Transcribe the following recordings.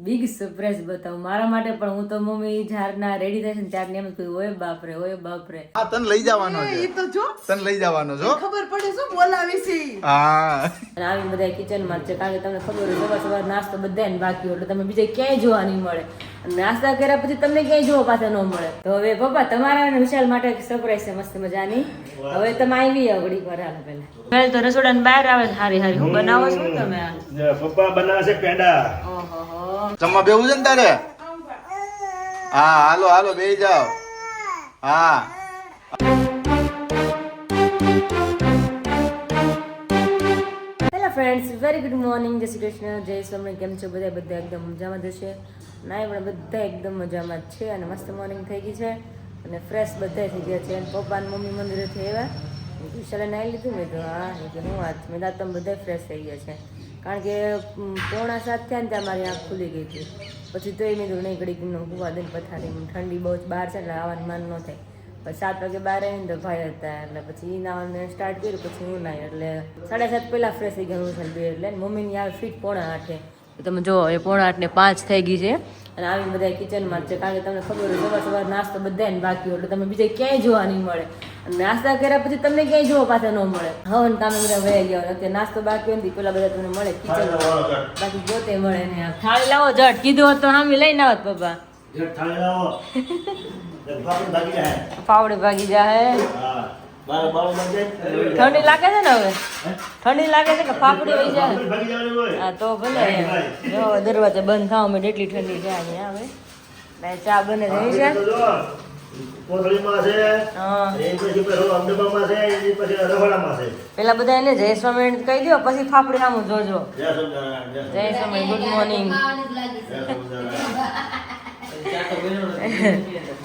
Big surprise બતાવું મારા માટે પણ. હું તો મમ્મી જ્યારના રેડી થાય છે ને ત્યારની એમ જ કહ્યું ઓય બાપરે ઓય બાપરે. હા તને લઈ જવાનો છે. એ તો જો તને લઈ જવાનો છો. ખબર પડે શું બોલાવી છે. હા અને આવી બધા કિચનમાં છે કારણ કે તમને ખબર હોય સવાર સવાર નાસ્તો બધાને બાકી હોય એટલે તમે બીજે ક્યાંય જોવા નહીં મળે. અને નાસ્તા કર્યા પછી તમને ક્યાંય જોવા પાછા ન મળે. તો હવે પપ્પા તમારા અને વિશાલ માટે એક સરપ્રાઈઝ છે મસ્ત મજાની. હવે તમે આવી આવો ઘડી પર હાલ પહેલા તો રસોડા બહાર આવે હારી હારી હું બનાવો છો તમે આ પપ્પા બનાવે છે પેંડા. ઓહો જમવા બેવું છે ને તારે. હા હાલો હાલો બેસી જાઓ. હા ફ્રેન્ડ્સ વેરી ગુડ મોર્નિંગ. જય શ્રી કૃષ્ણ, જય સ્વામી. કેમ છો બધા? બધા એકદમ મજામાં જ હશે. ના પણ બધા એકદમ મજામાં જ છે. અને મસ્ત મોર્નિંગ થઈ ગઈ છે અને ફ્રેશ બધા થઈ ગયા છે. અને પપ્પા અને મમ્મી મંદિરેથી આવ્યા. વિશાલે નાહી લીધું. મેં તો હા એટલે હું વાત મેં દાંત તમે બધા ફ્રેશ થઈ ગયા છે. કારણ કે 6:45 થયા ને ત્યાં મારી આંખ ખુલી ગઈ હતી. પછી તો એ મેં નહીં ઘડી હુવા દઈને પથારી ઠંડી બહુ જ બહાર છે એટલે આવવાનું મન ન થાય. પછી 7 વાગે બહાર આવીને તો ભાઈ હતા એટલે પછી એ નાવાનું સ્ટાર્ટ કર્યું. પછી હું નાહી એટલે 7:30 પહેલાં ફ્રેશ થઈ ગયા હું છે બે એટલે મમ્મીની આવે ફીટ 7:45. તમે જો એ 7:45 થઈ ગઈ છે. અને આવી બધા કિચનમાં જ છે કારણ કે તમને ખબર હોય સવાર સવાર નાસ્તો બધાને બાકી હોય એટલે તમે બીજે ક્યાંય જોવા નહીં મળે. અને નાસ્તા કર્યા પછી તમને ક્યાંય જોવા પાછા ન મળે. હવે ને કામે બધા વહી ગયા અત્યારે નાસ્તો બાકી હોય ને પેલા બધા તમને મળે કિચન બાકી જોતે મળે ને. થાળી લાવો જટ કીધું હોત તો હામી લઈને આવત પપ્પા. પાવડે ભાગી જાય. ઠંડી લાગે છે ને હવે ઠંડી લાગે છે કે ફાફડી વહી જાય. હા તો ભલે જો દરવાજા બંધ થાવ મેં એટલી ઠંડી છે અહીંયા હવે ચા બને છે પેલા બધા એને જય સ્વામી કહી દો પછી ફાફડી સામું જોજો. જય સ્વામી ગુડ મોર્નિંગ.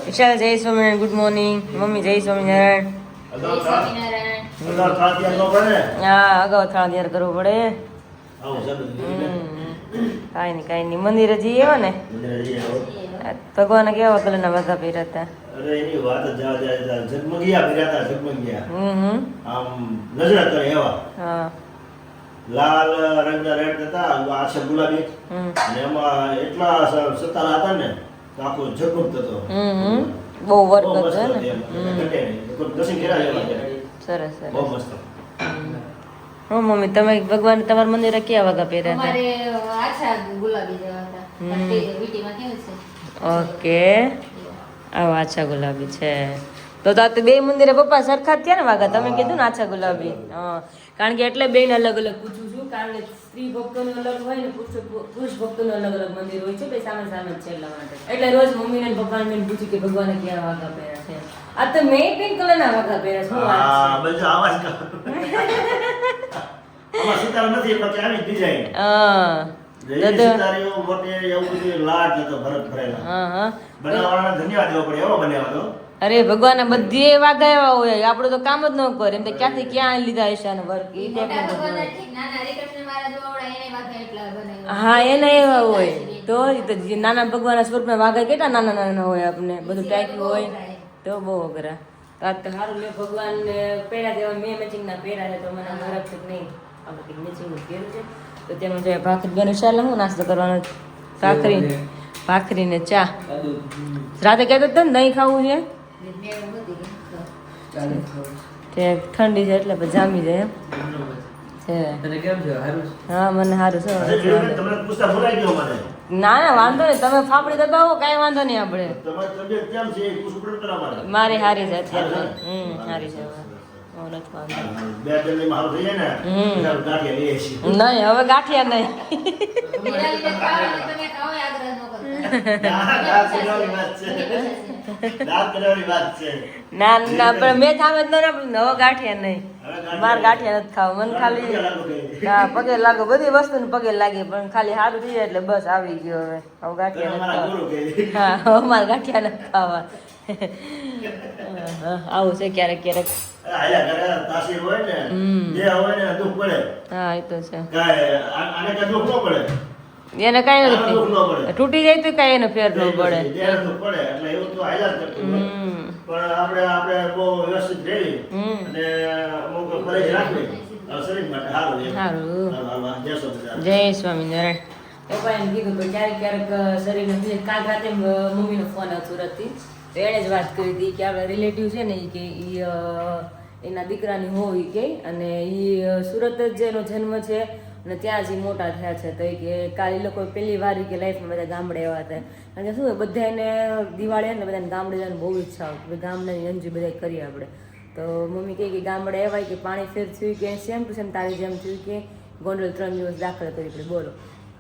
વિશાલ જય સ્વામિનારાયણ ગુડ મોર્નિંગ. મમ્મી જય સ્વામિનારાયણ. હા અગાઉ થાળ તૈયાર કરવું પડે. કાંઈ નહીં મંદિરે જઈએ એવા ને ભગવાન કેવા કલરના વાઘા પહેર્યા હતા. લાલ રંગના રેડ હતા આછા ગુલાબી અને એમાં એટલા સતારા હતા ને આખો ઝગમગતો હતો. બહુ વર્ક છે ને. સરસ સરસ. બહુ મસ્ત. હું મમ્મી તમે ભગવાન તમારા મંદિરે કેવા વાઘા પહેર્યા હતા? ઓકે આવો આછા ગુલાબી છે તો બે મંદિરે પપ્પા સરખા જ થયા ને વાઘા. તમે કીધું ને આછા ગુલાબી. હા કારણ કે એટલે બેન અલગ અલગ પૂછું છું કારણ કે સ્ત્રી ભક્તોનું અલગ હોય ને પુરુષ ભક્તોનું અલગ અલગ મંદિર હોય છે બે સામે સામે જ છે એટલા માટે. એટલે રોજ મમ્મીને પપ્પાને પૂછ્યું કે ભગવાને કેવા વાઘા પહેર્યા છે. આ તો મેં પિંક કલરના વાઘા પહેર્યા શું વાત છે. આમાં સિતારા નથી એટલે આવી ડિઝાઇન. હા સિતારીઓ મોટે એવું બધું લાડ નતો ભરત ભરેલા. હા બનાવવાના ધન્યવાદ દેવો પડે એવો બનાવ્યો હતો. અરે ભગવાન બધી વાઘા એવા હોય આપણું તો કામ જ ન કરે એમ તો ક્યાંથી ક્યાં લીધા હશે વર્ક એ હા એના એવા હોય તો નાના ભગવાન સ્વરૂપના વાઘા કેટલા નાના નાના હોય આપણે બધું ટાંક્યું હોય તો બહુ અઘરા. આજ તો સારું મેં ભગવાનને પહેર્યા દેવા મેં મેચિંગના પહેર્યા છે તો મને નરક છે નહીં આપણે કંઈક મેચિંગનું પહેર્યું છે તો તેમાં જો ભાખરી બને ચાલે હું નાસ્તો કરવાનો ભાખરી ને ચા. રાતે કહેતો હતો ને દહીં ખાવું છે ઠંડી છે એટલે જામી જાય એમ છે. હા મને સારું છે. ના ના વાંધો નહીં તમે ફાફડી દબાવો કાંઈ વાંધો નહીં આપણે. મારી હારી છે અત્યારે. હારી છે નહીં હવે ગાંઠિયા નહીં. ના ના પણ મેં થામે જ ન હવે ગાંઠિયા નહીં. મારે ગાંઠિયા નથી ખાવા મને ખાલી હા પગે લાગો બધી વસ્તુ પગે લાગે પણ ખાલી સારું થઈ જાય એટલે બસ આવી ગયો હવે હવે ગાંઠિયા નથી ખાવા. હા હવે મારે ગાંઠિયા નથી ખાવા. આવું છે ક્યારેક ક્યારેક. હા એ તો છે એને કઈ નથી તૂટી જાય તો કઈ એને ફેર ન પડે. સારું જય સ્વામિનારાયણ. પપ્પાએ એમ કીધું કે ક્યારેક શરીરને કાલ રાતે મમ્મીનો ફોન આવ્યો સુરતથી, તો એણે જ વાત કરી હતી કે આપણા રિલેટિવ છે ને ઈ કે એના દીકરાની હોય કે, અને એ સુરત જ એનો જન્મ છે અને ત્યાં જ મોટા થયા છે. તો એ કે કાલે એ લોકો પહેલી વાર કે લાઈફમાં બધા ગામડે એવા હતા, કારણ કે શું બધાને દિવાળી ને બધાને ગામડે જવાની બહુ ઈચ્છા હોય, ગામડાની એન્જોય બધા કરીએ આપણે. તો મમ્મી કહે કે ગામડે એવાય કે પાણી ફેર થયું કે સેમ ટુ સેમ તારી જેમ થયું કે ગોંડલ 3 દિવસ દાખલ કરી પડે. બોલો,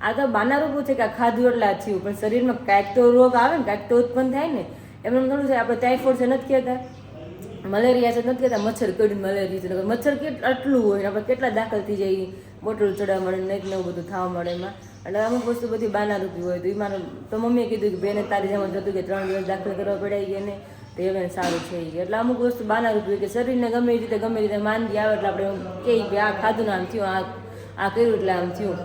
આ તો બાનારૂપું છે કે આ ખાધું એટલે આ થયું, પણ શરીરમાં કાંઈક તો રોગ આવે ને, કાંઈક તો ઉત્પન્ન થાય ને. એમને ઘણું છે, આપણે ટાઇફોઇડ છે નથી કહેતા, મલેરિયા છે નથી કહેતા, મચ્છર કડીને મલેરિયા છે. મચ્છર આટલું હોય ને આપણે કેટલા દાખલ થઈ જાય, બોટલ ચડવા મળે, નહીં નવું બધું થવા મળે એમાં. એટલે અમુક વસ્તુ બધી બાનારૂપી હોય. તો એમાં તો મમ્મીએ કીધું કે બેને તારી જેમ જ હતું કે 3 દિવસ દાખલ કરવા પડાય ગયા ને, તો એને સારું છે. એટલે અમુક વસ્તુ બાનારૂપી હોય કે શરીરને ગમે રીતે માંદગી આવે એટલે આપણે કહીએ કે આ ખાધું ને આમ થયું, આ કર્યું એટલે આમ થયું.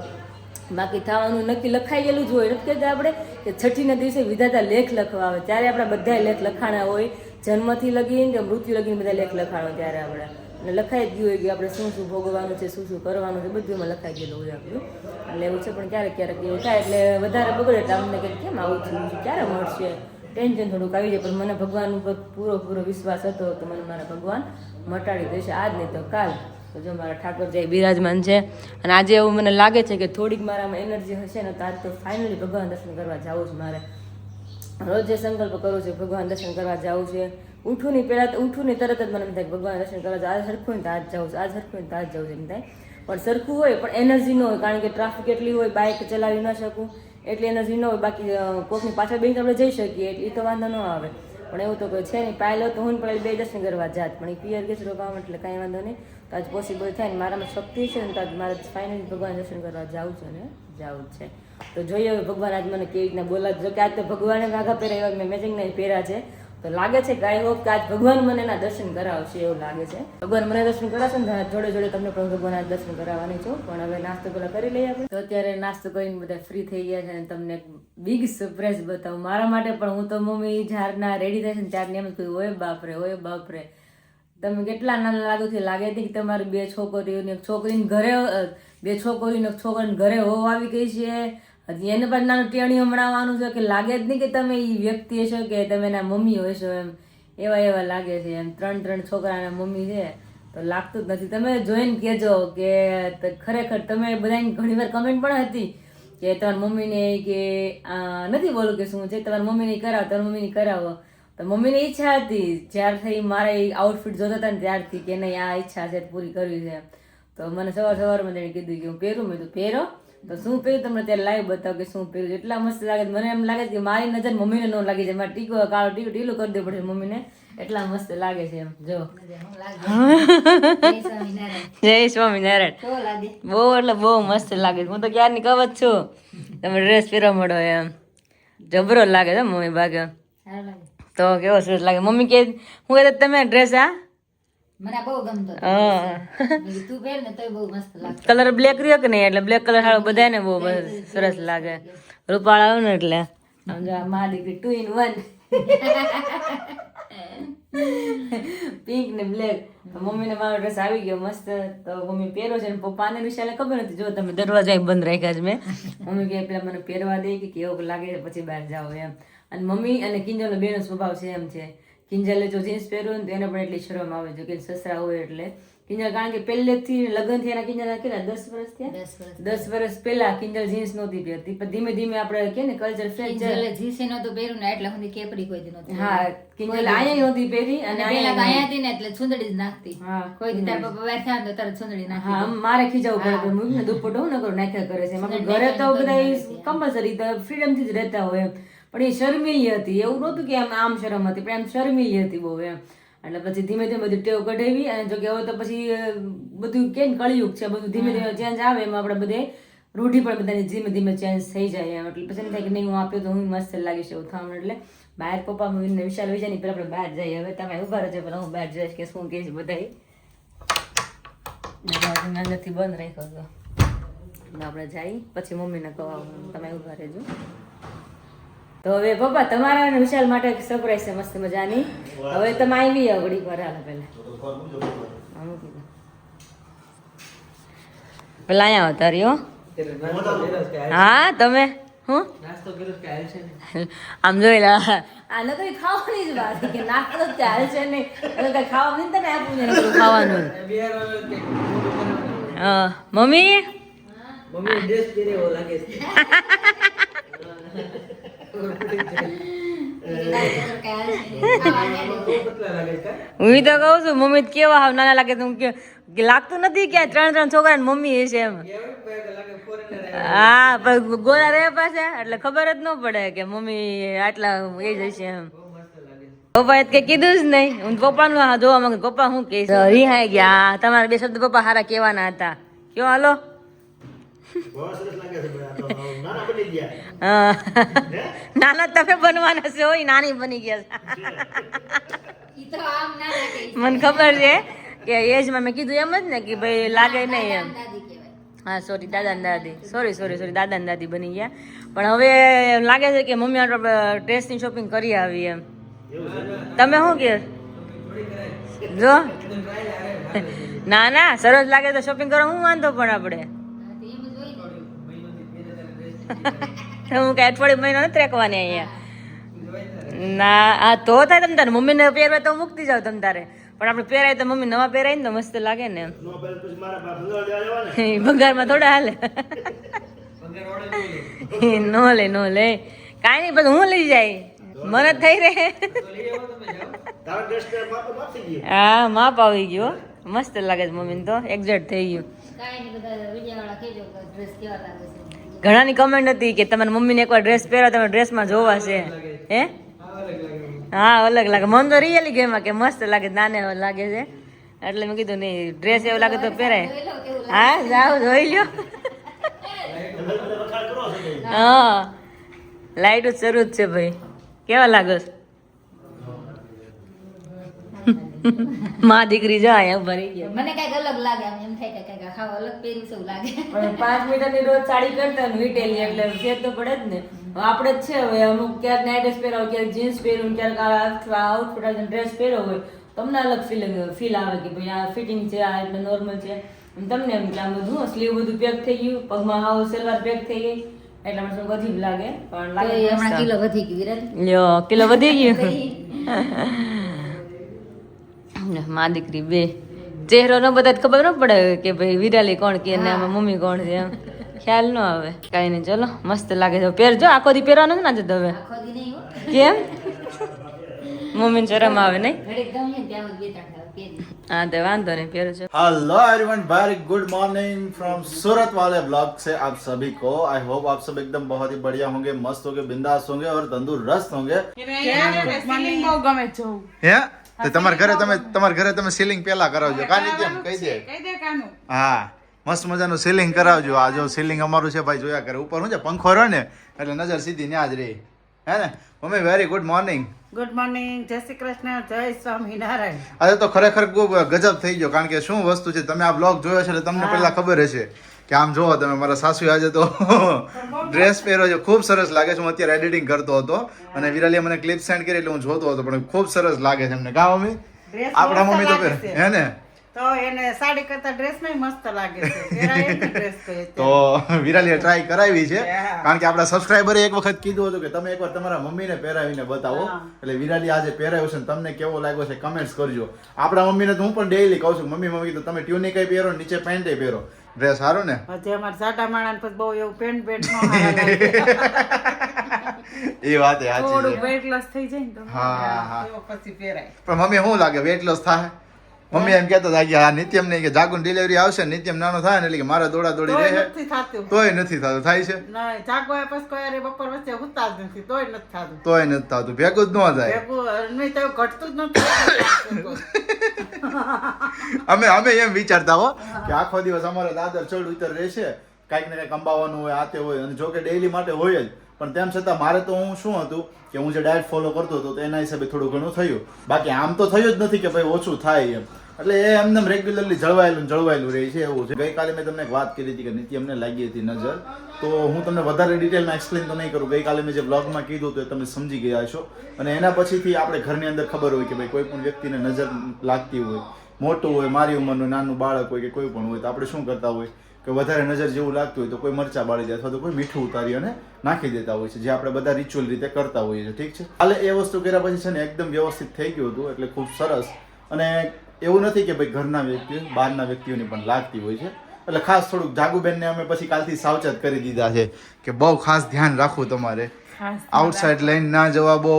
બાકી થવાનું નક્કી લખાઈ ગયેલું જ હોય. નથી કહેતા આપણે કે છઠ્ઠીના દિવસે વિધાતા લેખ લખવા આવે, ત્યારે આપણા બધા લેખ લખાણા હોય, જન્મથી લગીને કે મૃત્યુ લગીને બધા લેખ લખાણો ત્યારે આપણે, અને લખાઈ જ ગયું હોય કે આપણે શું શું ભોગવવાનું છે, શું શું કરવાનું છે, બધું એમાં લખાઈ ગયેલું હોય આપણું. એટલે એવું છે. પણ ક્યારેક એવું થાય એટલે વધારે બગડે એટલે અમને કંઈક કેમ આવું થયું છે, ક્યારે મળશે, ટેન્શન થોડુંક આવી જાય. પણ મને ભગવાન ઉપર પૂરો વિશ્વાસ હતો તો મને મારા ભગવાન મટાડી દેશે, આજ નહીં તો કાલ. તો જો મારા ઠાકોરજી બિરાજમાન છે. અને આજે એવું મને લાગે છે કે થોડીક મારામાં એનર્જી હશે ને તો આજ તો ફાઇનલી ભગવાન દર્શન કરવા જવું છે. મારે રોજ જે સંકલ્પ કરું છું ભગવાન દર્શન કરવા જવું છે. ઉઠું નહીં, પહેલાં તો ઉઠું નહીં તરત જ મને એમ થાય કે ભગવાન દર્શન કરવા આજ સરખું ને તો આજ જવું છે, આજ સરખું ને તો આજ જવું છે એમ થાય. પણ સરખું હોય પણ એનર્જી ન હોય, કારણ કે ટ્રાફિક એટલી હોય, બાઇક ચલાવી ન શકું એટલી એનર્જી ન હોય. બાકી કોકની પાછળ બેસીને આપણે જઈ શકીએ એ તો વાંધો ન આવે. પણ એવું તો કોઈ છે નહીં. પાયલો તો હું પણ 2 દર્શન કરવા જાત, પણ એ પિયર ગેસ રોકાવા એટલે કાંઈ વાંધો નહીં. તો આજ પોસિબલ થાય ને મારામાં શક્તિ છે ને તો આજ મારે ફાઇનલી ભગવાન દર્શન કરવા જવું છે ને જવું જ છે. તો જોઈએ હવે ભગવાન આજ મને કેવી રીતના બોલાવે. જો કે આજ તો ભગવાને વાઘા પહેર્યા મેં મેચિંગના પહેર્યા છે, તો લાગે છે કે આઈ હોપ કે આજ ભગવાન મને એના દર્શન કરાવશે, એવું લાગે છે. ભગવાન મને દર્શન કરાવશે ને જોડે જોડે તમને પણ ભગવાન આજ દર્શન કરાવવાની છું. પણ હવે નાસ્તો પેલા કરી લઈએ આપણે. તો અત્યારે નાસ્તો કરીને બધા ફ્રી થઈ ગયા છે અને તમને એક બિગ સરપ્રાઈઝ બતાવું મારા માટે. પણ હું તો મમ્મી જ્યારના રેડી થાય છે ને ત્યારની એમ જ કહ્યું, ઓય બાપરે તમે કેટલા નાના લાગો છો. લાગે નહીં કે તમારી 2 છોકરીઓને એક છોકરીને ઘરે 2 છોકરીઓને એક છોકરાને ઘરે હોવ આવી ગઈ છે. હજી એને પણ નાનું ટેણીઓ મળવાનું છે કે લાગે જ નહીં કે તમે એ વ્યક્તિ હશો કે તમે એના મમ્મી હશો. એમ એવા લાગે છે. એમ 3 છોકરાના મમ્મી છે તો લાગતું જ નથી. તમે જોઈને કહેજો કે ખરેખર તમે બધાની ઘણી વાર કમેન્ટ પણ હતી કે તમારી મમ્મીને કે નથી બોલું કે શું છે, તમારી મમ્મીને કરાવો, તમારી મમ્મીને કરાવો. તો મમ્મીની ઈચ્છા હતી જ્યારથી મારા આઉટફિટ જોતા હતા ને ત્યારથી કે નહીં આ ઈચ્છા છે પૂરી કરવી છે. તો મને સવારમાં તેને કીધું કે હું પહેરું. મેં તો પહેરો તો શું પહેર્યું તમને ત્યારે લાઈવ બતાવો કે શું પહેર્યું. એટલા મસ્ત લાગે. મને એમ લાગે કે મારી નજર મમ્મીને ન લાગી જાય, મારે ટીકો કાળો ઢીલું કરી દેવું પડશે મમ્મીને, એટલા મસ્ત લાગે છે. એમ જો જય સ્વામિનારાયણ. બહુ એટલે બહુ મસ્ત લાગે છે. હું તો ક્યારની કહું જ છું તમે ડ્રેસ પહેરવા મળો એમ જબરો લાગે છે મમ્મી ભાગે. તો કેવો સરસ લાગે. મમ્મી કે હું કહેતા તમે ડ્રેસ મને બહુ ગમતો તું પહેર ને તોય બહુ મસ્ત લાગે. કલર બ્લેક રહ્યો કે નહીં એટલે બ્લેક કલર હારો બધાને બહુ સરસ લાગે. રૂપાળા આવે ને એટલે આમ જો મા દીકરી 2 in 1 પિંક ને બ્લેક. મમ્મીને મારો ડ્રેસ આવી ગયો મસ્ત. તો મમ્મી પહેરો છે. પપ્પાને વિશાલે ખબર નથી. જો તમે દરવાજા બંધ રાખ્યા છે મેં. મમ્મી કે પેલા મને પહેરવા દે કે કેવું લાગે છે પછી બહાર જાઓ એમ. અને મમ્મી અને કિંજલનો બેનો સ્વભાવ સેમ છે. કિંજલે જો જીન્સ પહેર્યું ને તો એને પણ એટલી શરમ આવે છે કે સસરા હોય એટલે. કિંજલ કારણ કે પહેલેથી લગ્ન થયા કિંજલ કેટલા 10 વર્ષ થયા, 10 વર્ષ પહેલા કિંજલ જીન્સ નહોતી પહેરતી. પણ ધીમે ધીમે આપણે કે ને કલ્ચર ફ્રેન્ચ જીન્સ નહોતું પહેર્યું ને એટલા સુધી કેપરી કોઈ દી નહોતી. હા કિંજલ આયા નહોતી પહેરી અને પેલા આયા હતી ને એટલે સુંદડી જ નાખતી. કોઈ દી તાર પપ્પા બહાર થયા તો તરત સુંદડી નાખતી. હા મારે ખીજાવું પડે મૂકને દુપટ્ટો હું ન કરું નાખ્યા કરે છે. એમાં ઘરે તો બધા કમ્પલસરી ફ્રીડમ થી જ રહેતા હોય. પણ એ શર્મીલી હતી. એવું નહોતું કે આમ શરમ હતી, પણ એમ શર્મીલી હતી બહુ એમ. એટલે પછી ધીમે ધીમે બધું ટેવ કઢાવી. અને જો કે હવે તો પછી બધું કે કળિયુગ છે, બધું ધીમે ધીમે ચેન્જ આવે એમાં આપણે બધે રૂઢી પણ બધાની ધીમે ધીમે ચેન્જ થઈ જાય એમ. એટલે પછી એમ થાય કે નહીં હું આપ્યો તો હું મસ્ત લાગીશ એવું થવાનું. એટલે બહાર પપ્પા મમ્મીને વિશાલ વિચારી પેલા આપણે બહાર જઈએ. હવે તમે ઉભા રહેજો પેલા હું બહાર જઈશ કે શું કહીશ બધા નથી બંધ રાખ્યો તો આપણે જઈ પછી મમ્મીને કહો તમે ઉભા રહેજો. તો હવે પપ્પા તમારા અને વિશાલ માટે એક સરપ્રાઈઝ છે મસ્ત મજાની. હવે તમે આવી આવો ઘડી પર હાલ પેલા પેલા અહીંયા આવતા રહ્યો હા તમે હું આમ જોઈ લા આને તો ખાવાની જ વાત કે નાસ્તો તો ચાલે છે નહીં કઈ ખાવા નહીં તને આપું ને ખાવાનું હા મમ્મી હું તો કઉ છું મમ્મી કેવા હાવ નાના લાગે તો લાગતું નથી કે 3 છોકરા ને મમ્મી હશે એમ હા પણ ગોરા રહે પાછા એટલે ખબર જ ન પડે કે મમ્મી આટલા એ જ હશે એમ પપ્પા કઈ કીધું જ નહીં હું પપ્પાનું જોવા માંગુ પપ્પા શું કે રિહાઈ ગયા તમારા 2 શબ્દ પપ્પા હારા કેવાના હતા કયો હાલો નાના તમે બનવાના છે હોય નાની બની ગયા મને ખબર છે કે એજમાં મેં કીધું એમ જ ને કે ભાઈ લાગે નહીં એમ હા સોરી દાદા ને દાદી સોરી દાદા ને દાદી બની ગયા પણ હવે લાગે છે કે મમ્મી આપણે ડ્રેસની શોપિંગ કરી આવી એમ તમે શું કે જો ના સરસ લાગે તો શોપિંગ કરો હું વાંધો પણ આપણે હું કઈ અઠવાડિયે મહિનો નથી રાખવાની અહીંયા ના આ તો થાય તમ તારે મમ્મીને પહેરવા તો મૂકતી જાવ તમ તારે પણ આપણે પહેરાય તો મમ્મી નવા પહેરાય ને તો મસ્ત લાગે ને ભંગારમાં થોડા હાલે નો લે કાંઈ નહીં બધું હું લઈ જાય મને થઈ રહે હા માપ આવી ગયો મસ્ત લાગે છે મમ્મીને તો એક્ઝેક્ટ થઈ ગયું ઘણાની કમેન્ટ હતી કે તમારી મમ્મીને એકવાર ડ્રેસ પહેરો તમે ડ્રેસમાં જોવા છે હે હા અલગ લાગે મને તો રિયલી ગેમ કે મસ્ત લાગે નાને લાગે છે એટલે મેં કીધું નહીં ડ્રેસ એવું લાગે તો પહેરાય હા જાઓ જોઈ લ્યો હા લાઈટ જ શરૂ જ છે ભાઈ કેવા લાગે માં દીકરી જો અહીંયા ભરી ગયો મને કઈક અલગ લાગે આમ એમ થાય કે કઈક ખાવા અલગ પહેર્યું છે એવું લાગે પણ 5 મીટરની રોજ સાડી કરતા ને વીટેલી એટલે ફેર તો પડે જ ને આપણે જ છે હવે અમુક ક્યારેક નાઇટ ડ્રેસ પહેરાવ ક્યારેક જીન્સ પહેરું ક્યારેક આઉટફિટ ડ્રેસ પહેરો હોય તમને અલગ ફીલ આવે કે ભાઈ આ ફિટિંગ છે આ એટલે નોર્મલ છે તમને એમ કે આ બધું સ્લીવ બધું પેક થઈ ગયું પગમાં હાવ સલવાર પેક થઈ ગઈ એટલે મને શું વધી લાગે પણ લાગે હમણાં કિલો વધી ગયું વિરાટ લ્યો કિલો વધી ગયું માં દીકરી બે ચહેરો ન બધા ખબર ન પડે કે ભાઈ વિરાલી કોણ કે મમ્મી કોણ છે એમ ખ્યાલ ન આવે કઈ નહીં ચલો મસ્ત લાગે છે પહેરજો આખો દી પહેરવાનો ના જતો હવે કેમ મમ્મીને શરમ આવે નહીં हाँ तो वांधो नहीं फिर जो hello everyone very good morning from Surat वाले ब्लॉग से आप सभी को आई होप आप सब एकदम बहुत ही बढ़िया होंगे मस्त होंगे बिंदास होंगे और तंदुरुस्त होंगे હે તો તમારા ઘરે તમે સીલિંગ પેલા કરાવજો કાની કેમ કહી દે હા મસ્ત મજાનું સીલિંગ કરાવજો આ જો સીલિંગ અમારું છે ભાઈ જોયા કરે ઉપર હું છે પંખો રહે ને એટલે નજર સીધી ન્યા જ રહી હે ને mummy very good morning good morning જય શ્રી કૃષ્ણ જય સ્વામિનારાયણ આજે તો ખરેખર ગજબ થઈ ગયો કારણ કે શું વસ્તુ છે તમે આ બ્લોગ જોયો છે એટલે તમને પહેલા ખબર હશે કે આમ જોવો તમે મારા સાસુ આજે તો ડ્રેસ પહેર્યો છે ખૂબ સરસ લાગે છે હું અત્યારે એડિટિંગ કરતો હતો અને વિરાલીએ મને ક્લિપ સેન્ડ કરી એટલે હું જોતો હતો પણ ખૂબ સરસ લાગે છે એમને કા મમ્મી આપણા મમ્મી તો પહેરે હે ને તો એને સાડી કરતા ડ્રેસ માં મસ્ત લાગે છે પહેરાય એટલી ડ્રેસ કહે તો વિરાલીએ ટ્રાય કરાવી છે કારણ કે આપણા સબસ્ક્રાઇબરે એક વખત કીધું હતું કે તમે એકવાર તમારા મમ્મીને પહેરાવીને બતાવો એટલે વિરાલી આજે પહેરાવ્યો છે તમને કેવો લાગ્યો છે કમેન્ટ્સ કરજો આપણા મમ્મીને તો હું પણ ડેઈલી કહું છું મમ્મી તો તમે ટ્યુનિક પહેરો નીચે પેન્ટ પહેરો ડ્રેસ સારો ને હજી અમારા સાટા માણસ પછી બહુ એવું પેન્ટ નો હારા લાગે એ વાત સાચી થોડું છે વેટ લોસ થઈ જાય ને તો હા એવો પછી પહેરાય પણ મમ્મી શું લાગે વેટ લોસ થાય મમ્મી એમ કહેતા હતા કે આ નિત્યમ નહીં કે જાગુન ડિલિવરી આવશે નિત્યમ નાનો થાય ને એટલે કે મારે દોડા દોડી રહે નથી થતું તોય નથી થતું થાય છે ના જાગવા પછી કોઈ યારે બપોર વચ્ચે હુતા જ નથી તોય નથી થતું તોય નથી થતું ભેગું જ ન થાય ભેગું નહીં તો ઘટતું જ નથી અમે એમ વિચારતા હો કે આખો દિવસ અમારે દાદર ચડ ઉતર રહેશે કાંઈક ને કાંઈક અંબાવાનું હોય આતે હોય અને જો કે ડેઈલી માટે હોય જ પણ તેમ છતાં મારે તો હું શું હતું કે હું જે ડાયટ ફોલો કરતો હતો તો એના હિસાબે થોડું ઘણું થયું બાકી આમ તો થયું જ નથી કે ભાઈ ઓછું થાય એમ એટલે એ એમને રેગ્યુલરલી જળવાયેલું રહે છે એવું છે ગઈકાલે મેં તમને એક વાત કરી હતી કે નીતિ અમને લાગી હતી નજર તો હું તમને વધારે ડિટેલમાં એક્સપ્લેન તો નહીં કરું ગઈકાલે મેં જે બ્લોગમાં કીધું તો તમે સમજી ગયા છો અને એના પછીથી આપણે ઘરની અંદર ખબર હોય કે ભાઈ કોઈ પણ વ્યક્તિને નજર લાગતી હોય મોટું હોય મારી ઉંમરનું નાનું બાળક હોય કે કોઈ પણ હોય તો આપણે શું કરતા હોય કે વધારે નજર જેવું લાગતું હોય તો કોઈ મરચા બાળી દે અથવા તો કોઈ મીઠું ઉતારી અને નાખી દેતા હોય છે, જે આપણે બધા રિચ્યુઅલ રીતે કરતા હોઈએ છીએ. ઠીક છે, હાલે એ વસ્તુ કર્યા પછી છે ને એકદમ વ્યવસ્થિત થઈ ગયું હતું, એટલે ખૂબ સરસ. અને એવું નથી કે ભાઈ ઘરના વ્યક્તિઓ બહારના વ્યક્તિઓની પણ લાગતી હોય છે, એટલે ખાસ થોડુંક જાગુબેનને અમે પછી કાલથી સાવચેત કરી દીધા છે કે બહુ ખાસ ધ્યાન રાખવું તમારે, આઉટસાઇડ લઈને ના જવા, બહુ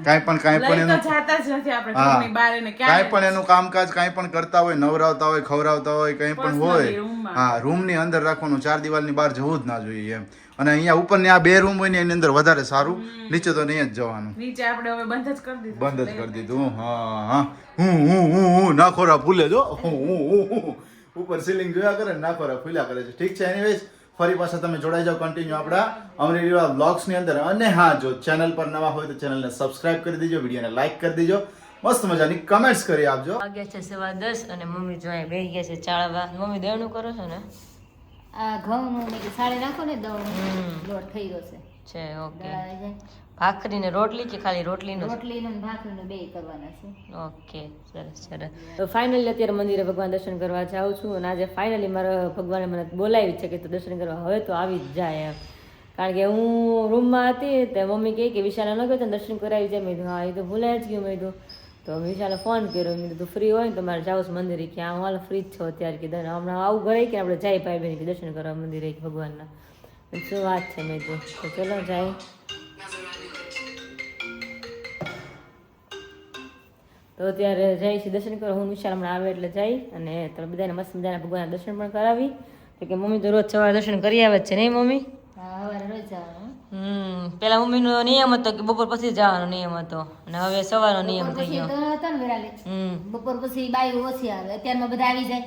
કાંઈ પણ એનું જાતા જ નથી આપણે ઘરની બહાર એને કાંઈ પણ એનું કામકાજ કાંઈ પણ કરતા હોય, નવરાવતા હોય, ખવડાવતા હોય, કંઈ પણ હોય, હા રૂમની અંદર રાખવાનું, 4 દિવાલની બહાર જવું જ ના જોઈએ એમ. અને અહીંયા ઉપર ને આ 2 રૂમ હોય ને એની અંદર વધારે સારું, નીચે તો નહીં જ જવાનું. નીચે આપણે હવે બંધ જ કરી દીધું. બંધ જ કરી દીધું. હા હું ના ખોરા ફૂલે જો, હું ઉપર સીલિંગ જોયા કરે ને ના ખોરા ફૂલ્યા કરે છે. ઠીક છે, એનીવેઝ ફરી પાછા તમે જોડાઈ જાઓ કન્ટિન્યુ આપણા અમરેલીવાળા વ્લોગ્સની અંદર. અને હા, જો ચેનલ પર નવા હોય તો ચેનલને સબસ્ક્રાઇબ કરી દેજો, વિડીયોને લાઈક કરી દેજો, મસ્ત મજાની કમેન્ટ્સ કરી આપજો. વાગ્યા છે 10:15 અને મમ્મી જો અહીંયા બેસી ગયા છે ચાળવા. મમ્મી દળનું કરો છો ને? આ ઘઉંનું મેં કીધું સાડે નાખો ને દળનું લોટ થઈ ગયો છે. ઓકે. દળાઈ જાય. ભાખરી ને રોટલી કે ખાલી રોટલીનું? રોટલીનું ને ભાખરીનું બેય કરવાના છે. ઓકે, સરસ. તો ફાઇનલી અત્યારે મંદિરે ભગવાન દર્શન કરવા જાઉં છું અને આજે ફાઇનલી મારા ભગવાને મને બોલાવી છે કે તું દર્શન કરવા હવે તો આવી જ જાય એમ. કારણ કે હું રૂમમાં હતી તે મમ્મી કહે કે વિશાલે ન ગયો તો દર્શન કરાવી જાય. મેં કીધું હા એ તો ભૂલાઈ જ ગયું. મેં કીધું તો વિશાલે ફોન કર્યો, મેં કીધું ફ્રી હોય ને તો મારે જાઉં છું મંદિરે. કે હું હાલ ફ્રી જ છો અત્યારે કીધું હમણાં આવું ઘરે કે આપણે જાય ભાઈ બહેન કે દર્શન કરવા મંદિરે ભગવાનના. શું વાત છે? મેં કીધું તો ચલો જાય. તો અત્યારે જઈ છે દર્શન કરવા. હું વિશાલ હમણાં આવે એટલે જઈ અને તમે બધાને મસ્ત મજાના ભગવાનના દર્શન પણ કરાવી. તો કે મમ્મી તો રોજ સવારે દર્શન કરી આવે જ છે નહીં મમ્મી? હા, સવારે રોજ જવાનું. પેલા મમ્મીનો નિયમ હતો કે બપોર પછી જવાનો નિયમ હતો અને હવે સવારનો નિયમ થઈ પછી ગયો. તો હતો ને વેરાલી. બપોર પછી બાયું ઓછી આવે, અત્યારમાં બધા આવી જાય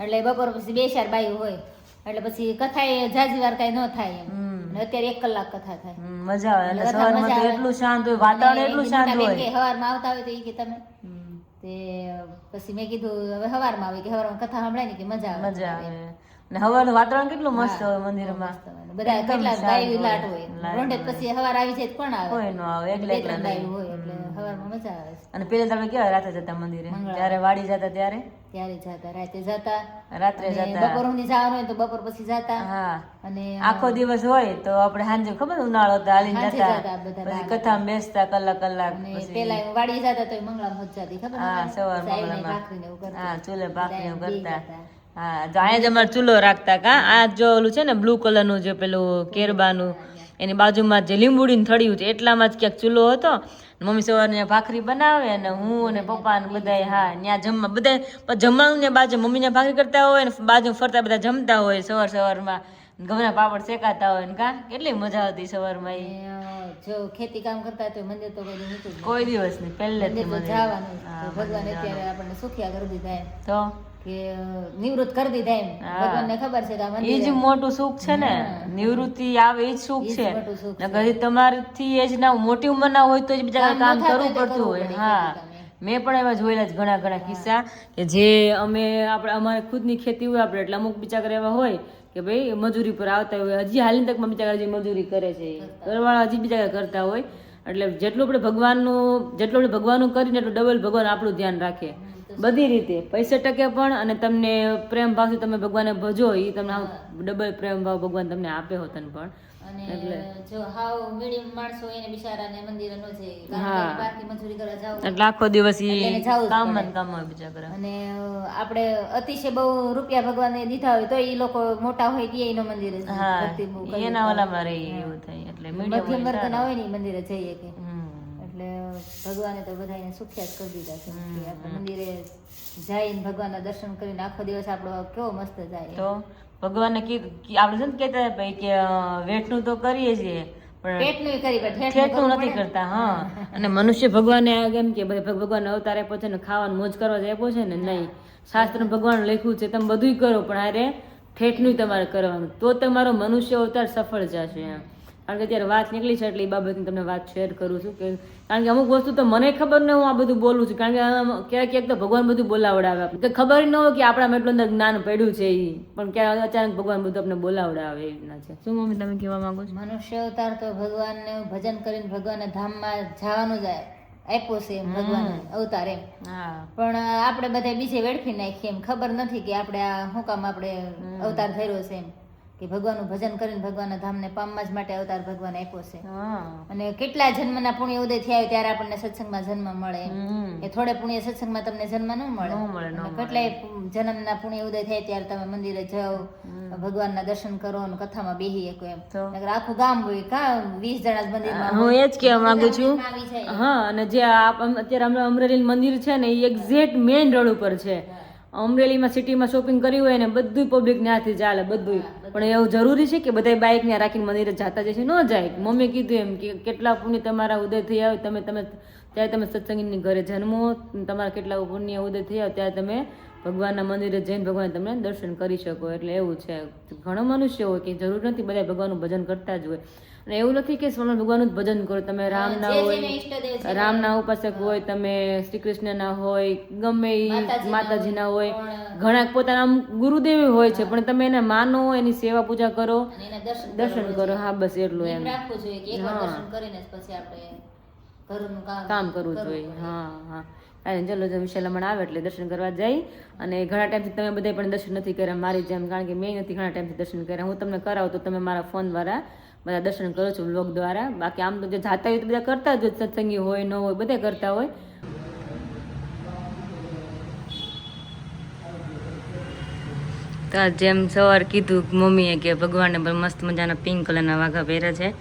એટલે બપોર પછી 2-4 બાયું હોય એટલે પછી કથાએ જાજી વાર કઈ ન થાય એમ. અને અત્યારે 1 કલાક કથા થાય. મજા આવે અને સવારમાં તો એટલું શાંત હોય, વાતાવરણ એટલું શાંત હોય. કે સવારમાં આવતા હોય તો ઈ કે તમે તે પછી મેં કીધું હવે સવારમાં આવે કે સવારમાં કથા સંભળાય ને કે મજા આવે. મજા આવે અને હવાનું વાતાવરણ કેટલું મસ્ત હોય મંદિરમાં. બધા કેટલા બાયું લાટ હોય રોંઢે પછી સવાર આવી જાય તો કોણ આવે? કોઈ નો આવે, એકલા બાયું હોય એટલે સવારમાં મજા આવે. અને પેલા તમે કેવા રાતે જતા મંદિરે? ત્યારે વાડી જતા ત્યારે ત્યારે જતા, રાતે જતા, રાત્રે અને જતા. બપોર સુધી જવાનું હોય તો બપોર પછી જતા. હા, અને આખો દિવસ હોય તો આપણે સાંજે ખબર ઉનાળો તો હાલીને સાંજે જતા, જતા બધા પછી કથામાં બેસતા કલાક. અને પેલા વાડી જતા તો મંગળામ હોત જતી ખબર ને? હા, સવાર સાહેબને મંગળામાં. ભાખરીને એવું કરતા. હા, ચૂલે ભાખરી એવું બધા કરતા. બેય જતા. હા, તો અહીંયા જ અમારે ચૂલો રાખતા. કા આ જો ઓલું છે ને બ્લુ કલરનું જે પેલું કેરબાનું એની બાજુમાં જે લીંબુડીનું થડિયું છે એટલામાં જ ક્યાંક ચૂલો હતો. મમ્મી સવારે ભાખરી બનાવે અને હું અને પપ્પા ને બધા હા ત્યાં જમવા બધા જમવાનું ને બાજુ મમ્મીને ભાખરી કરતા હોય ને બાજુ ફરતા બધા જમતા હોય સવારમાં. ઘઉંના પાપડ શેકાતા હોય ને કા કેટલી મજા આવતી સવારમાં. અને જો ખેતી કામ કરતા હોય તો મંદિર તો કોઈ નહોતું જ. કોઈ દિવસ નહીં, પહેલેથી મંદિર તો જવાનું જ. તો ભગવાન અત્યારે આપણને સુખિયા કરી દીધા એમ તો કે નિવૃત્ત કરી દીધા એમ. ભગવાનને ખબર છે કે આ એ મંદિર જ મોટું સુખ છે ને, નિવૃત્તિ આવે એ જ સુખ છે. મોટું સુખ છે. નકર તમારાથી એજ ના મોટી ઉંમર ના હોય તો જ બીજા કામ કરવું પડતું હોય. હા, મેં પણ એવા જોયેલા જ ઘણા કિસ્સા કે જે અમે આપણે અમારે ખુદની ખેતી હોય આપણે એટલે અમુક બિચારા એવા હોય કે ભાઈ મજૂરી પર આવતા હોય, હજી હાલની તકમાં બિચારા હજી મજૂરી કરે છે, ઘરવાળા હજી બિચારા કરતા હોય. એટલે જેટલું આપણે ભગવાનનું કરીને એટલું ડબલ ભગવાન આપણું ધ્યાન રાખે બધી રીતે, પૈસા ટકે પણ. અને તમને પ્રેમ ભાવથી તમે ભગવાનને ભજો એ તમને ડબલ પ્રેમ ભાવ ભગવાન તમને આપે હોત પણ. અને જો હાવ મીડિયમ માણસો એને બિચારાને મંદિરે ન જાય કારણ કે બહારથી મજૂરી કરવા જાવ એટલે આખો દિવસ એને જાવું જ કામમાં બિચારા. અને આપણે અતિશય બહુ રૂપિયા ભગવાનને દીધા હોય તો એ લોકો મોટા હોય તે એનો મંદિરે ભક્તિ બહુ કરે. એના ઓલામાં રહી એવું થાય. એટલે મધ્યમ વર્ગના હોય ને ઈ મંદિરે જઈએ કે એટલે ભગવાને તો બધાને સુખ્યાત કરી દીધા છે કે આપણે મંદિરે જઈને ભગવાનના દર્શન કરીને આખો દિવસ આપણો કેવો મસ્ત જાય. તો ભગવાનને કીધું આપણે છે ને કહેતા ભાઈ કે વેઠનું તો કરીએ છીએ પણ પેટનું કરી પણ ઠેઠનું નથી કરતા. હા, અને મનુષ્ય ભગવાને કેમ કે ભગવાન અવતાર આપ્યો છે ને ખાવાનું મોજ કરવા જ આપ્યો છે ને નહીં. શાસ્ત્ર ભગવાન લખ્યું છે તમે બધુંય કરો પણ અરે ઠેઠનું તમારે કરવાનું તો તમારો મનુષ્ય અવતાર સફળ જશે એમ. કારણ કે અત્યારે વાત નીકળી છે એટલે એ બાબતની તમને વાત શેર કરું છું કે કારણ કે અમુક વસ્તુ તો મને ખબર ન હું આ બધું બોલું છું કારણ કે ક્યાંક તો ભગવાન બધું બોલાવડાવે આપણને ખબર ન હોય કે આપણામાં એટલું અંદર જ્ઞાન પડ્યું છે એ પણ ક્યારે અચાનક ભગવાન બધું આપણે બોલાવડાવે એવી રીતના છે. શું મમ્મી તમે કહેવા માંગો છો? મનુષ્ય અવતાર તો ભગવાનને ભજન કરીને ભગવાનના ધામમાં જવાનું જાય આપ્યો છે એમ ભગવાન અવતાર એમ હા પણ આપણે બધા બીજે વેડફી નાખીએ એમ ખબર નથી કે આપણે આ શું કામ આપણે અવતાર ધર્યો છે એમ કે ભગવાનનું ભજન કરીને ભગવાનના ધામને પામવા જ માટે અવતાર ભગવાન આપ્યો છે હા અને કેટલા જન્મના પુણ્ય ઉદય થયા હોય ત્યારે આપણને સત્સંગમાં જન્મ મળે એમ. એ થોડે પુણ્ય સત્સંગમાં તમને જન્મ ન મળે અને કેટલાય જન્મના પુણ્ય ઉદય થાય ત્યારે તમે મંદિરે જાઓ ભગવાનના દર્શન કરો અને કથામાં બેહી શકો એમ નકર આખું ગામ હોય કા 20 જણા જ મંદિરમાં હું એ જ કહેવા માંગુ છું આવી જાય. હા અને જે અત્યારે હમણાં અમરેલી મંદિર છે ને એ એક્ઝેક્ટ મેઇન રોડ ઉપર છે. અમરેલીમાં સિટીમાં શોપિંગ કરવી હોય ને બધું પબ્લિક ત્યાંથી ચાલે બધું પણ એવું જરૂરી છે કે બધા બાઇક ને રાખીને મંદિરે જાતા જશે ન જાય. મમ્મી કીધું એમ કે કેટલા પુણ્ય તમારા ઉદય થઈ આવે તમે ત્યારે તમે સત્સંગીની ઘરે જન્મો તમારા કેટલા પુણ્ય ઉદય થઈ આવે ત્યારે તમે ભગવાનના મંદિરે જઈને ભગવાન તમને દર્શન કરી શકો. એટલે એવું છે ઘણો મનુષ્ય હોય કે જરૂર નથી બધા ભગવાનનું ભજન કરતા જ હોય અને એવું નથી કે સ્વર્ણ ભગવાનનું જ ભજન કરો તમે રામના હોય રામના ઉપાસક હોય તમે શ્રી કૃષ્ણના હોય ગમે એ માતાજીના હોય ઘણા પોતાના આમ ગુરુદેવ હોય છે પણ તમે એને માનો એની સેવા પૂજા કરો અને એના દર્શન કરો. હા બસ એટલું એમ રાખવું જોઈએ કે એકવાર દર્શન કરીને જ પછી આપણે ઘરનું કામ કરવું જોઈએ. હા હા અને ચલો જો વિશાલામણ આવે એટલે દર્શન કરવા જઈ અને ઘણા ટાઈમથી તમે બધા પણ દર્શન નથી કર્યા મારી જેમ કારણ કે મેં નથી ઘણા ટાઈમથી દર્શન કર્યા. હું તમને કરાવું તો તમે મારા ફોન દ્વારા બધા દર્શન કરો છો વ્લોગ દ્વારા. બાકી આમ તો જે જાતા હોય તો બધા કરતા જ હોય સત્સંગી હોય ન હોય બધા કરતા હોય. તો જેમ સવાર કીધું મમ્મીએ કે ભગવાનને પણ મસ્ત મજાના પિંક કલરના વાઘા પહેર્યા છે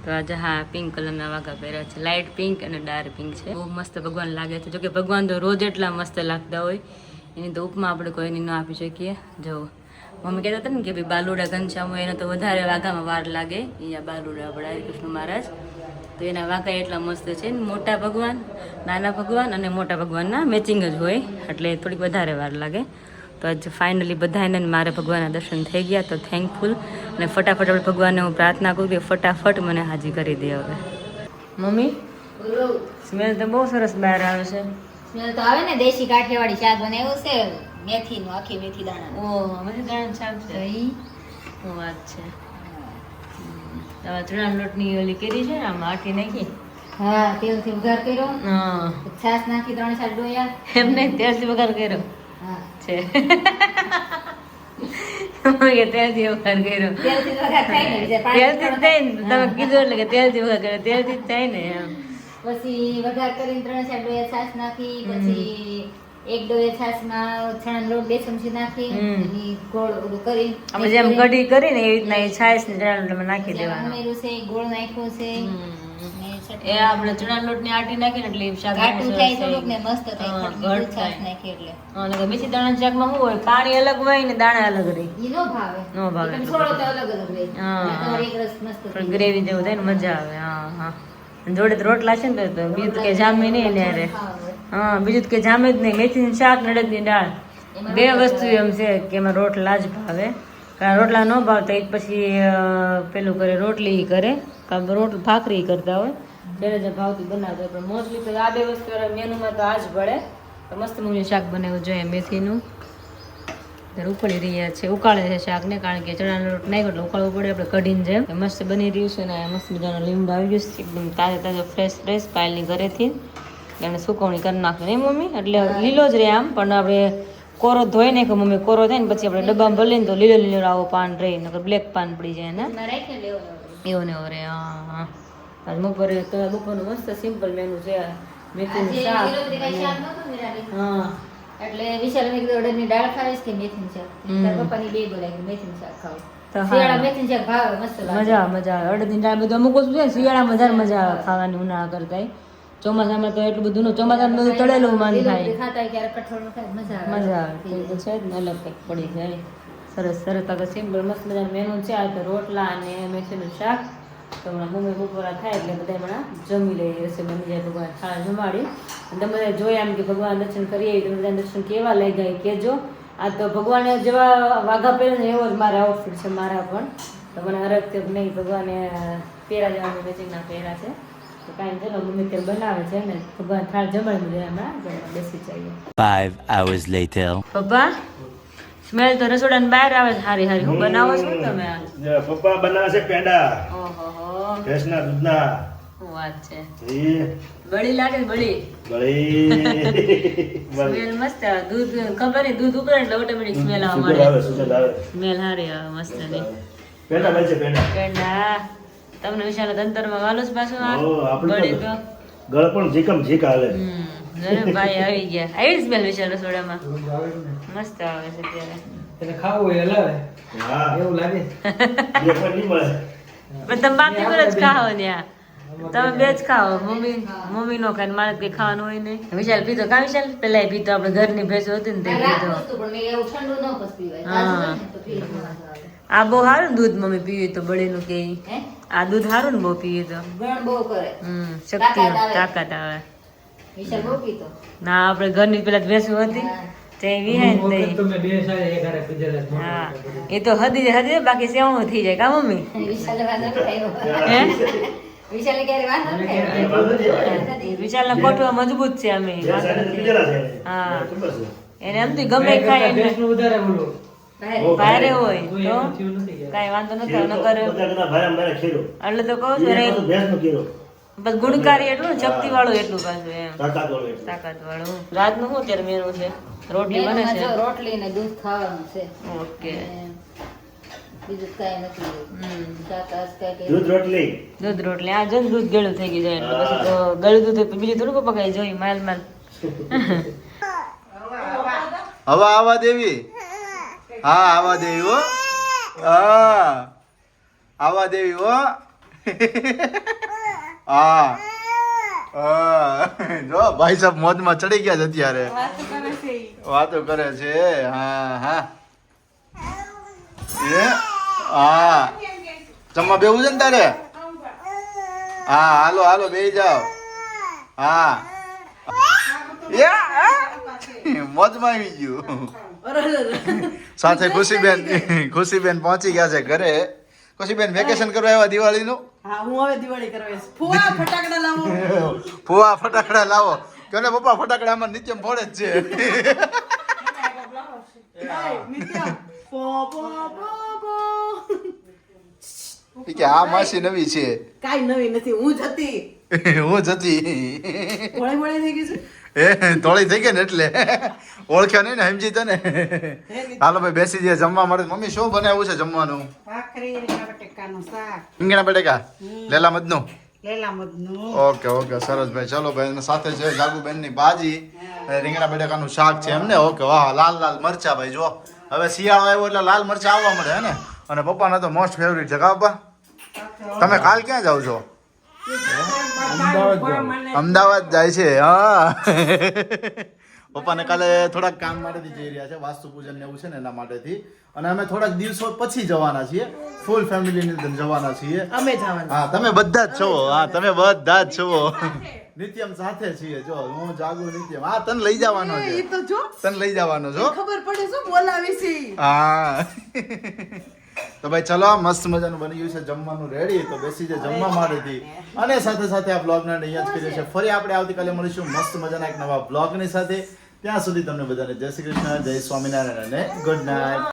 તો આજે હા પિંક કલરના વાઘા પહેર્યા છે. લાઇટ પિંક અને ડાર્ક પિંક છે. બહુ મસ્ત ભગવાન લાગે છે. જોકે ભગવાન તો રોજ એટલા મસ્ત લાગતા હોય એની તો ઉપમા આપણે કોઈની ન આપી શકીએ. જો મમ્મી કહેતા હતા ને કે ભાઈ બાલુડા ઘનશ્યામ હોય એને તો વધારે વાઘામાં વાર લાગે. અહીંયા બાલુડા આપણા હરિકૃષ્ણ મહારાજ તો એના વાઘા એટલા મસ્ત છે. મોટા ભગવાન નાના ભગવાન અને મોટા ભગવાનના મેચિંગ જ હોય એટલે થોડીક વધારે વાર લાગે. તો આજે ફાઇનલી બધાને મારે ભગવાનના દર્શન થઈ ગયા તો થેન્કફુલ અને ફટાફટ આપણે ભગવાનને હું પ્રાર્થના કરું કે ફટાફટ મને હાજી કરી દે. હવે મમ્મી સ્મેલ તો બહુ સરસ બહાર આવે છે. સ્મેલ તો આવે ને દેશી કાઠિયાવાડી શાક બનાવ્યું છે મેથીનું આખી મેથી દાણા ઓહ મેથી દાણા શાક છે શું વાત છે. હવે ચણાના લોટની ઓલી કરી છે ને આમાં આટી નાખી હા તેલથી વઘાર કર્યો હા છાશ નાખી 3-4 ડોયા એમ નહીં તેલથી વઘાર કર્યો હા છે કે તેલથી વઘાર કર્યો તેલથી વઘાર થાય ને બીજા પાણી તેલથી જ થાય ને તમે કીધું એટલે કે તેલથી વઘાર કર્યો તેલથી જ થાય ને એમ. પછી વઘાર કરીને 3-4 ડોયા છાશ નાખી પછી એક ડોયા છાશમાં ચણાનો લોટ 2 ચમચી નાખી એની ગોળ ઓલું કરી આપણે જેમ કઢી કરીને એવી રીતના એ છાશ ને ચણાનો લોટ નાખી દેવાનો. ઉમેર્યું છે ગોળ નાખ્યો છે એ આપણે ચણાનો લોટ ની આટી નાખીને એટલે શાક ઘાટું થાય થોડુંક ને મસ્ત થાય હા, થોડી ઘટ છાશ થાય. નાખી એટલે અને કે મેથી દાણા શાકમાં શું હોય પાણી અલગ હોય ને દાણા અલગ રહે. ઈ નો ભાવે નો ભાવે. પણ છોડો તો અલગ અલગ રહે હા. એટલે તમારે એક રસ મસ્ત પણ ગ્રેવી જેવું થાય ને મજા આવે. હા હા જોડે તો રોટલા છે ને તો બીજું કે જામે નહીં ને રે. હા બીજું કે જામે જ નહીં. મેથીનું શાક ને અડદની દાળ બે વસ્તુ એમ છે કે એમાં રોટલા જ ભાવે. કારણ રોટલા ન ભાવતા એ પછી પેલું કરે રોટલી કરે કાં ભાખરી કરતા હોય જેને જે ભાવતી બનાવતા હોય પણ મોસ્ટલી તો આ બે વસ્તુ મેનુમાં તો આ જ ભળે. તો મસ્ત મમ્મી શાક બનાવવું જોઈએ મેથીનું. ઉકળી રહ્યા છે ઉકાળે છે શાકને કારણ કે ચણાનો લોટ નાખ્યો એટલે ઉકાળવું પડે આપણે કઢીને જેમ. મસ્ત બની રહ્યું છે ને મસ્ત મજાનો લીંબુ આવી ગયું છે એકદમ તાજો તાજો ફ્રેશ પાયલની ઘરેથી એને સુકવણી કરી નાખી નહીં મમ્મી એટલે લીલો જ રહે આમ પણ આપણે કોરો ધોઈ નાખ્યો મમ્મી કોરો થાય ને પછી આપણે ડબ્બામાં ભરી લઈને તો લીલો લીલો આવો પાન રહી નકર બ્લેક પાન પડી જાય ને રાખી લેવો એવો ને એવો રે. હા હા આજ બપોરે તો બપોરનું મસ્ત સિમ્પલ મેનુ છે મેથીનું શાક હા એટલે વિશાલ મેં કીધું અડદની દાળ ખાવીશ કે મેથીનું શાક તાર પપ્પાની બે બોલાવી મેથીનું શાક ખાવું તો હા. શિયાળા મેથીનું શાક ભાવે મસ્ત લાગે મજા આવે અડદની દાળ બધું અમુક વસ્તુ છે ને શિયાળામાં વધારે મજા આવે ખાવાની ઉનાળા કરતા. ચોમાસામાં તો એટલું બધું ન ચોમાસામાં બધું તળેલું મન થાય ખાતા હોય ક્યારેક કઠોળનું ખાય મજા આવે મજા આવે તો છે જ ને અલગ કંઈક પડી જાય. સરસ સરસ તો સિમ્પલ મસ્ત મજાનું મેનુ છે. આ તો રોટલા અને મેથીનું શાક તો હમણાં મમ્મી બપોરા થાય એટલે બધા હમણાં જમી લઈએ રસોઈ બની જાય ભગવાન ખાણા જમાડી અને તમે બધા જોયા એમ કે ભગવાન દર્શન કરીએ તમે બધા દર્શન કેવા લઈ ગયા કહેજો. આ તો ભગવાને જેવા વાઘા પહેરે ને એવો જ મારા આઉટફિટ છે મારા પણ તો મને હરખ થયો નહીં ભગવાને પહેરા જવાનું મેચિંગના પહેરા છે તો કાંઈ ચલો મમ્મી તેલ બનાવે છે ને ભગવાન થાળ જમાડી દે હમણાં બેસી જઈએ. 5 hours later. પપ્પા સ્મેલ તો રસોડાની બહાર આવે છે હારી હારી. હું બનાવો છો તમે આ? પપ્પા બનાવે છે પેંડા ઓહો ભેંસના દૂધના શું વાત છે એ બળી લાગે છે, બળી બળી સ્મેલ મસ્ત આવે દૂધ ખબર નહીં દૂધ ઉકળે એટલે ઓટોમેટિક સ્મેલ આવવા સુગંધ મળે આવે સુગંધ આવે સ્મેલ હારી આવે મસ્ત ની પેંડા બનશે પેંડા પેંડા તમને વિશાલ તંતરમાં વાલો જ પાછું આ ઓ, આપણે બળી તો તો ગળ પણ ઝીકમ ઝીક હાલે જરે ભાઈ આવી ગયા આવી સ્મેલ વિશાલ રસોડામાં મસ્ત આવે છે ત્યારે એટલે ખાવું હોય હલાવે હા એવું લાગે એ પણ નહીં મળે પણ તમે બાકી પર જ ખાઓ ત્યાં તમે બે જ ખાઓ મમ્મી નો ખાય ને મારે કઈ ખાવાનું હોય નહીં વિશાલ પીતો કા વિશાલ પેલા પીતો આપણે ઘરની ભેંસો હતી ને તે પીતો પણ મેં એવું ઠંડુ ન પસ પીવાય હા. તાજું હોય ને તો પી લેવાનું. આ બહુ સારું ને દૂધ મમ્મી પીવી તો બળેનું કે હે આ દૂધ સારું ને બહુ પીવી તો ગણ બહુ કરે શક્તિ તાકાત આવે. તાકાત આવે વિશાલ બહુ પીતો ના આપણે ઘરની પેલા ભેંસો હતી તે વિહાય ને વખત તઈ. તમે બે સારે એક હારે પીધેલા જ હા એ તો હદી હદી બાકી સેવણું થઈ જાય કા મમ્મી વિશાલે વાંધો ન થયો હે વિશાલે ક્યારે વાંધો ન થયો વાંધો નહીં. વિશાલ ના કોઠવા મજબૂત છે અમે જે સાઈડે તો પીધેલા છે હા. મને ખબર છે એને એમ થી ગમે એ ખાય એને ભેંસનું વધારે બોલો ઓ, ભારે હોય કોઈ તો એવું થયું નથી કે કાંઈ વાંધો ન ખીરું થાય તો નકર બધાના ભારે મારે ખીરું. એટલે તો કહું છું એ રે બધું ભેંસનું ખીરું. બસ ગુણકારી એટલું ને શક્તિ વાળું એટલું પાછું એમ તાકાતવાળું એટલે. તાકાત વાળું રાતનું શું ત્યારે મેનુ છે રોટલી બને મેનુમાં છે જો રોટલી ને દૂધ ખાવાનું છે ઓકે અને બીજું કાંઈ નથી શાક આજ કાંઈ દૂધ રોટલી દૂધ રોટલી આ જો ને દૂધ ગળું થઈ ગયું જાય એટલે પછી તો ગળું દૂધ હોય, બીજું થોડું પકાય જોઈ માલ માલ હવે આવા દેવી હા આવા દેવી હો હા આવા દેવી હો હા જો ભાઈ સાહેબ મોજમાં ચડી ગયા છે અત્યારે વાતો કરે છે હા હા એ હા જમવા બેવું છે ને તારે હા હાલો હાલો બેહી જાઓ હા એ મોજમાં આવી ગયું સાથે ખુશીબેન પહોંચી ગયા છે ઘરે ખુશીબેન વેકેશન કરવા આવ્યા દિવાળીનું હા હું હવે દિવાળી કરવા આવીશ. ફુવા ફટાકડા લાવો ફુવા ફટાકડા લાવો કે ને પપ્પા ફટાકડા આમાં નીચે ફોડે જ છે નિત્યા પો પો પો પો ઈ કે આ માસી નવી છે કાઈ નવી નથી હું જ હતી હું જતી ભોળી ભોળી થઈ ગઈ છે એ થોડી થઈ ગઈ ને એટલે ઓળખ્યા નહીં ને સમજી તને હાલો ભાઈ બેસી જાય જમવા મળે મમ્મી શું બનાવ્યું છે જમવાનું ભાખરી રીંગણા બટેકાનું શાક રીંગણા બટેકા લેલા મધનું લેલા મધનું ઓકે ઓકે સરસ ભાઈ ચલો ભાઈ અને સાથે છે ગાગુબેન ની ભાજી અને રીંગણા બટેકાનું શાક છે એમને ઓકે વાહ લાલ લાલ મરચા ભાઈ જો હવે શિયાળો આવ્યો એટલે લાલ મરચા આવવા મળે હે ને અને પપ્પાના તો મોસ્ટ ફેવરિટ છે કા પપ્પા તમે કાલ ક્યાં જાવ છો અમદાવાદ જાય છે હા પપ્પાને કાલે થોડાક કામ માટેથી જઈ રહ્યા છે વાસ્તુ પૂજન ને એવું છે ને એના માટેથી અને અમે થોડાક દિવસો પછી જવાના છીએ ફૂલ ફેમિલી ની જવાના છીએ અમે જવાનું હા તમે બધા જ છો હા તમે બધા જ છો નિત્યમ સાથે છીએ જો હું જાગુ નિત્યમ હા તને લઈ જવાનો એ છે તો જો તને લઈ જવાનો છો ખબર પડે શું બોલાવી છે હા તો ભાઈ ચલો મસ્ત મજાનું બની ગયું છે જમવાનું રેડી તો બેસી જાય જમવા માટેથી અને સાથે સાથે આ બ્લોગને અહીંયા જ કરીએ છીએ ફરી આપણે આવતીકાલે મળીશું મસ્ત મજાના એક નવા બ્લોગની સાથે ત્યાં સુધી તમને બધાને જય શ્રી કૃષ્ણ જય સ્વામિનારાયણ અને ગુડ નાઇટ